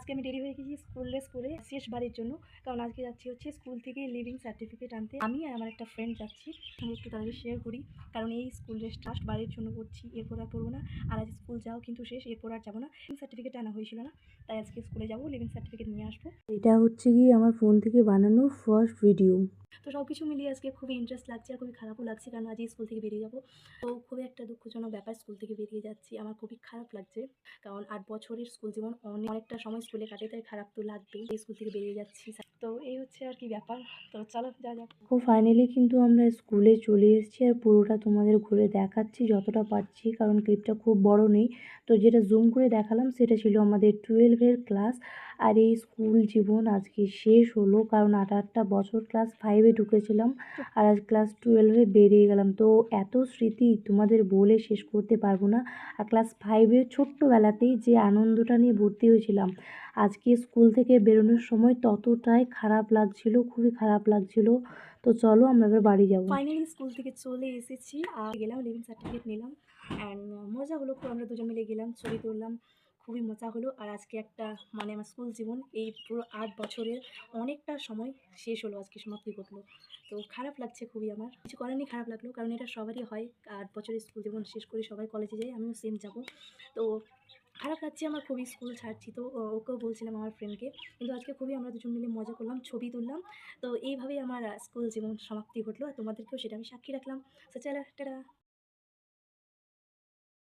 আজকে আমি রেডি হয়ে গেছি স্কুল ড্রেস পরে শেষবারের জন্য, কারণ আজকে যাচ্ছি হচ্ছে স্কুল থেকে লিভিং সার্টিফিকেট আনতে। আমি আর আমার একটা ফ্রেন্ড যাচ্ছি, আমি একটু তাদের শেয়ার করি, কারণ এই স্কুল ড্রেস লাস্ট বারের জন্য করছি, এরপর আর পড়বো না। আর আজ স্কুল যাও কিন্তু শেষ, এরপর আর যাবো না। লিভিং সার্টিফিকেট আনা হয়েছিল না, তাই আজকে স্কুলে যাবো, লিভিং সার্টিফিকেট নিয়ে আসবো। এটা হচ্ছে কি আমার ফোন থেকে বানানো ফার্স্ট ভিডিও। তো সব কিছু মিলিয়ে আজকে খুবই ইন্টারেস্ট লাগছে আর খুবই খারাপও লাগছে, কারণ আজকে স্কুল থেকে বেরিয়ে যাবো। তো খুবই একটা দুঃখজনক ব্যাপার, স্কুল থেকে বেরিয়ে যাচ্ছি, আমার খুবই খারাপ লাগছে, কারণ 8 বছরের স্কুল জীবন, অনেকটা সময় স্কুলে কাটে, তাই খারাপ তো লাগবেই। এই স্কুল থেকে বেরিয়ে যাচ্ছি, তো এই হচ্ছে আর কি ব্যাপার। তো চলো যা যাক। ও ফাইনালি কিন্তু আমরা স্কুলে চলে এসেছি, আর পুরোটা তোমাদের ঘুরে দেখাচ্ছি যতটা পারছি, কারণ ক্লিপটা খুব বড় নেই। তো যেটা জুম করে দেখালাম সেটা ছিল আমাদের 12-এর ক্লাস। আর এই স্কুল জীবন আজকে শেষ হলো, কারণ 8 বছর ক্লাস 5-এ ঢুকেছিলাম, আর আজ ক্লাস 12-এ বেরিয়ে গেলাম। তো এত স্মৃতি তোমাদের বলে শেষ করতে পারবো না। আর ক্লাস 5-এ ছোট্টবেলাতেই যে আনন্দটা নিয়ে ভর্তি হয়েছিলাম, আজকে স্কুল থেকে বেরোনোর সময় ততটাই খারাপ লাগছিল, খুবই খারাপ লাগছিল। তো চলো আমরা এবার বাড়ি যাব। ফাইনালি স্কুল থেকে চলে এসেছি আর গেলাম, লিভিং সার্টিফিকেট নিলাম। অ্যান্ড মজা হলো খুব, আমরা দুজন মিলে গেলাম, ছবি তুললাম, খুবই মজা হলো। আর আজকে একটা আমার স্কুল জীবন এই পুরো 8 বছরের অনেকটা সময় শেষ হলো, আজকে সমাপ্তি ঘটলো। তো খারাপ লাগছে খুবই, আমার কিছু করার নেই, খারাপ লাগলো, কারণ এটা সবারই হয়। 8 বছরের স্কুল জীবন শেষ করে সবাই কলেজে যায়, আমিও সেম যাব। তো খারাপ লাগছে আমার খুবই, স্কুল ছাড়ছি। তো ওকেও বলছিলাম, আমার ফ্রেন্ডকে, কিন্তু আজকে খুবই আমরা দুজন মিলে মজা করলাম, ছবি তুললাম। তো এইভাবেই আমার স্কুল জীবন সমাপ্তি ঘটলো, আর তোমাদেরকেও সেটা আমি সাক্ষী রাখলাম। তো চলো, টাটা।